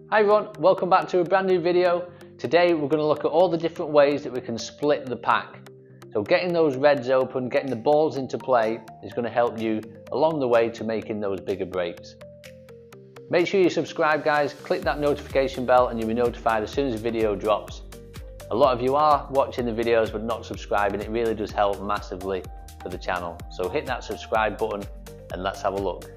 Hi everyone, welcome back to a brand new video. Today we're going to look at all the different ways that we can split the pack. So getting those reds open, getting the balls into play is going to help you along the way to making those bigger breaks. Make sure you subscribe guys, click that notification bell and you'll be notified as soon as a video drops. A lot of you are watching the videos but not subscribing. It really does help massively for the channel. So hit that subscribe button and let's have a look.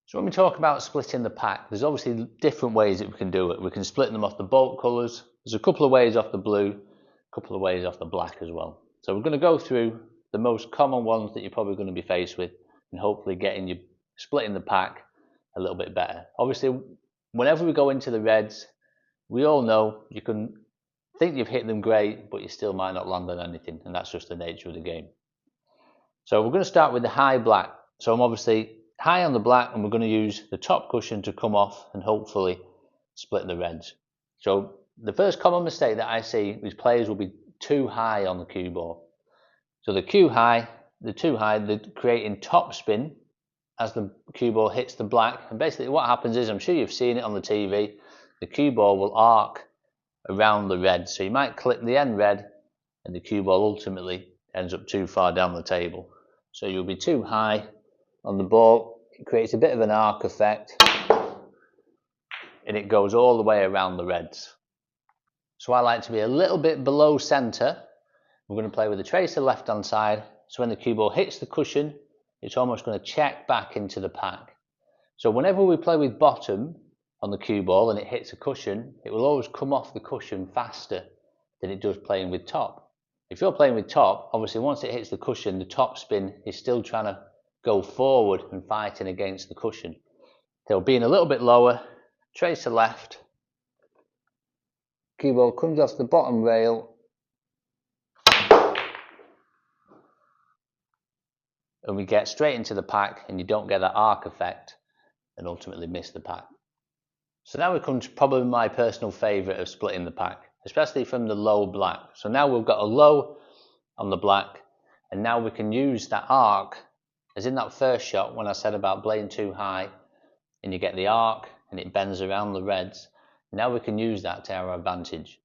So when we talk about splitting the pack, there's obviously different ways that we can do it. We can split them off the bolt colours. There's a couple of ways off the blue, a couple of ways off the black as well. So we're going to go through the most common ones that you're probably going to be faced with and hopefully getting you splitting the pack a little bit better. Obviously, whenever we go into the reds, we all know you can think you've hit them great, but you still might not land on anything, and that's just the nature of the game. So we're going to start with the high black. So I'm obviously high on the black and we're going to use the top cushion to come off and hopefully split the reds. So the first common mistake that I see is players will be too high on the cue ball. So the too high, they're creating top spin as the cue ball hits the black, and basically what happens is, I'm sure you've seen it on the TV, the cue ball will arc around the red. So you might clip the end red and the cue ball ultimately ends up too far down the table. So you'll be too high on the ball, it creates a bit of an arc effect and it goes all the way around the reds. So I like to be a little bit below centre. We're going to play with the tracer left hand side, so when the cue ball hits the cushion, it's almost going to check back into the pack. So whenever we play with bottom on the cue ball and it hits a cushion, it will always come off the cushion faster than it does playing with top. If you're playing with top, obviously once it hits the cushion, the top spin is still trying to go forward and fighting against the cushion. So being a little bit lower, tracer left, cue ball comes off the bottom rail and we get straight into the pack and you don't get that arc effect and ultimately miss the pack. So now we come to probably my personal favourite of splitting the pack, especially from the low black. So now we've got a low on the black and now we can use that arc, as in that first shot when I said about playing too high and you get the arc and it bends around the reds. Now we can use that to our advantage.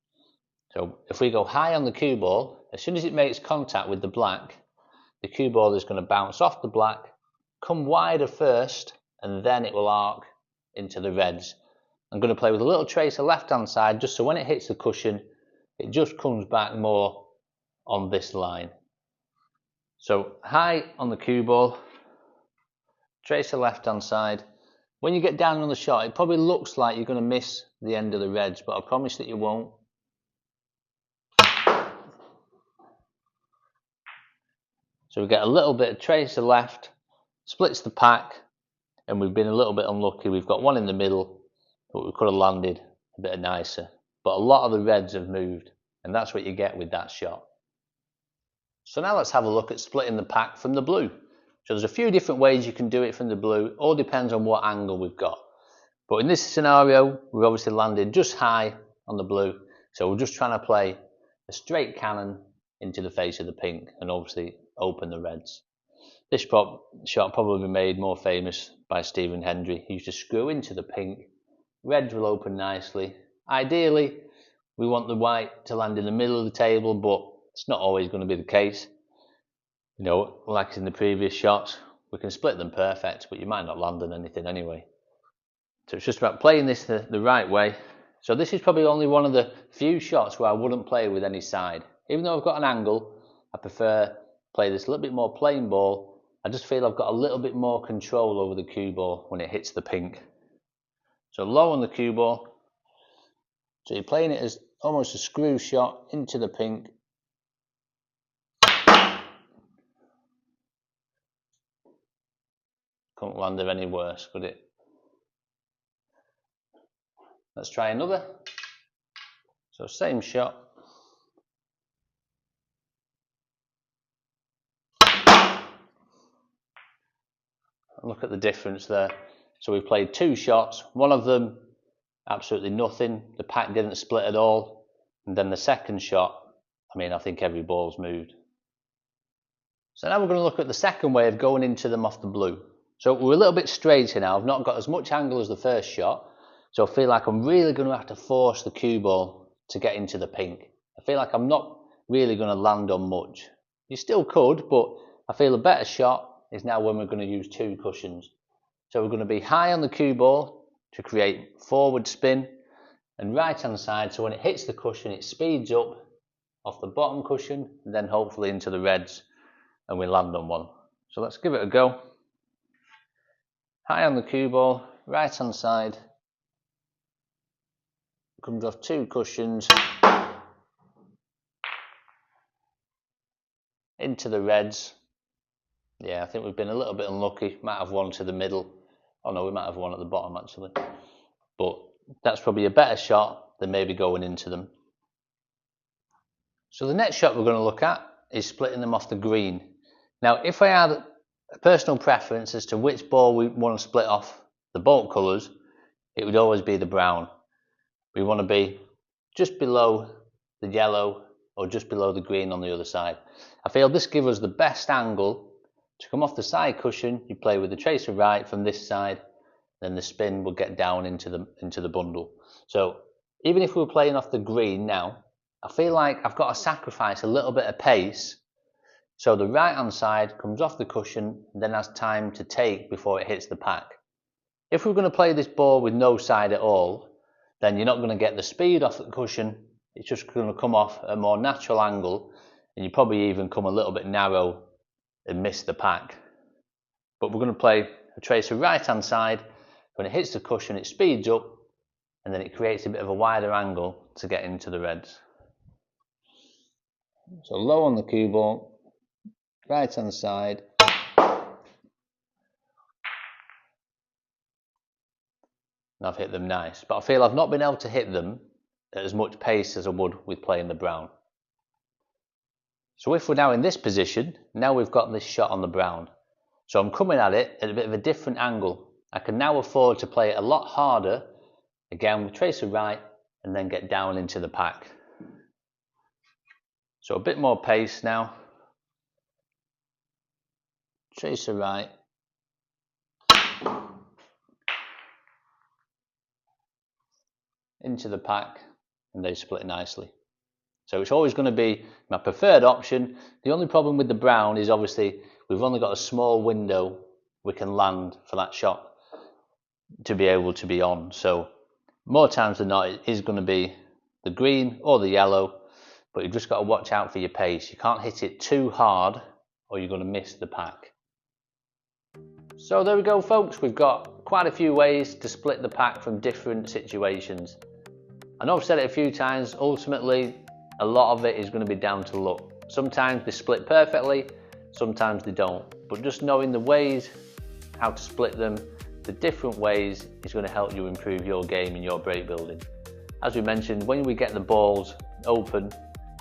So if we go high on the cue ball, as soon as it makes contact with the black, the cue ball is going to bounce off the black, come wider first, and then it will arc into the reds. I'm going to play with a little tracer left hand side just so when it hits the cushion, it just comes back more on this line. So high on the cue ball, tracer left hand side. When you get down on the shot, it probably looks like you're going to miss the end of the reds, but I promise that you won't. So we get a little bit of tracer left, splits the pack, and we've been a little bit unlucky. We've got one in the middle, but we could have landed a bit nicer. But a lot of the reds have moved, and that's what you get with that shot. So now let's have a look at splitting the pack from the blue. So there's a few different ways you can do it from the blue. It all depends on what angle we've got. But in this scenario, we've obviously landed just high on the blue. So we're just trying to play a straight cannon into the face of the pink and obviously open the reds. This shot probably made more famous by Stephen Hendry. He used to screw into the pink. Reds will open nicely. Ideally, we want the white to land in the middle of the table, but it's not always going to be the case. You know, like in the previous shots, we can split them perfect, but you might not land on anything anyway. So it's just about playing this the right way. So this is probably only one of the few shots where I wouldn't play with any side. Even though I've got an angle, I prefer play this a little bit more plain ball. I just feel I've got a little bit more control over the cue ball when it hits the pink. So low on the cue ball. So you're playing it as almost a screw shot into the pink. Couldn't land it any worse, could it? Let's try another. So same shot. Look at the difference there. So we played two shots. One of them absolutely nothing. The pack didn't split at all. And then the second shot, I mean, I think every ball's moved. So now we're going to look at the second way of going into them off the blue. So we're a little bit straighter now. I've not got as much angle as the first shot. So I feel like I'm really going to have to force the cue ball to get into the pink. I feel like I'm not really going to land on much. You still could, but I feel a better shot is now when we're going to use 2 cushions. So we're going to be high on the cue ball to create forward spin, and right hand side, so when it hits the cushion it speeds up off the bottom cushion and then hopefully into the reds and we land on one. So let's give it a go. High on the cue ball, right hand side, comes off 2 cushions, into the reds. Yeah, I think we've been a little bit unlucky, might have one to the middle. Oh no, we might have one at the bottom actually. But that's probably a better shot than maybe going into them. So the next shot we're going to look at is splitting them off the green. Now if I had a personal preference as to which ball we want to split off the bolt colours, it would always be the brown. We want to be just below the yellow or just below the green on the other side. I feel this gives us the best angle to come off the side cushion. You play with the tracer right from this side, then the spin will get down into the bundle. So even if we were playing off the green now, I feel like I've got to sacrifice a little bit of pace so the right hand side comes off the cushion and then has time to take before it hits the pack. If we're going to play this ball with no side at all, then you're not going to get the speed off the cushion. It's just going to come off at a more natural angle, and you probably even come a little bit narrow and miss the pack. But we're going to play a tracer right hand side. When it hits the cushion it speeds up and then it creates a bit of a wider angle to get into the reds. So low on the cue ball, right hand side, and I've hit them nice, but I feel I've not been able to hit them at as much pace as I would with playing the brown. So if we're now in this position, now we've got this shot on the brown. So I'm coming at it at a bit of a different angle. I can now afford to play it a lot harder, again with tracer right, and then get down into the pack. So a bit more pace now. Tracer right. Into the pack, and they split nicely. So it's always going to be my preferred option. The only problem with the brown is obviously we've only got a small window we can land for that shot to be able to be on. So more times than not it is going to be the green or the yellow, but you've just got to watch out for your pace. You can't hit it too hard or you're going to miss the pack. So there we go folks, we've got quite a few ways to split the pack from different situations. I know I've said it a few times, ultimately a lot of it is going to be down to luck. Sometimes they split perfectly, sometimes they don't, but just knowing the ways how to split them, the different ways, is going to help you improve your game and your break building. As we mentioned, when we get the balls open,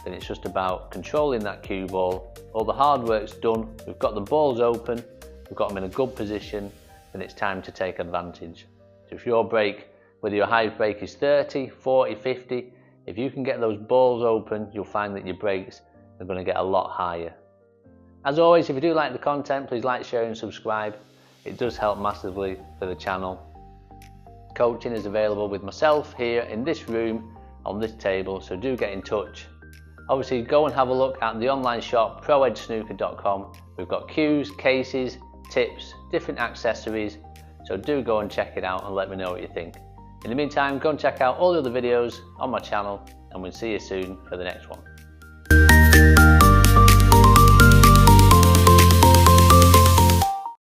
then it's just about controlling that cue ball. All the hard work's done, we've got the balls open, we've got them in a good position, and it's time to take advantage. So if your break, whether your high break is 30, 40, 50, if you can get those balls open, you'll find that your breaks are going to get a lot higher. As always, if you do like the content, please like, share and subscribe. It does help massively for the channel. Coaching is available with myself here in this room on this table, so do get in touch. Obviously go and have a look at the online shop proedgesnooker.com. We've got cues, cases, tips, different accessories, so do go and check it out and let me know what you think. In the meantime, go and check out all the other videos on my channel and we'll see you soon for the next one.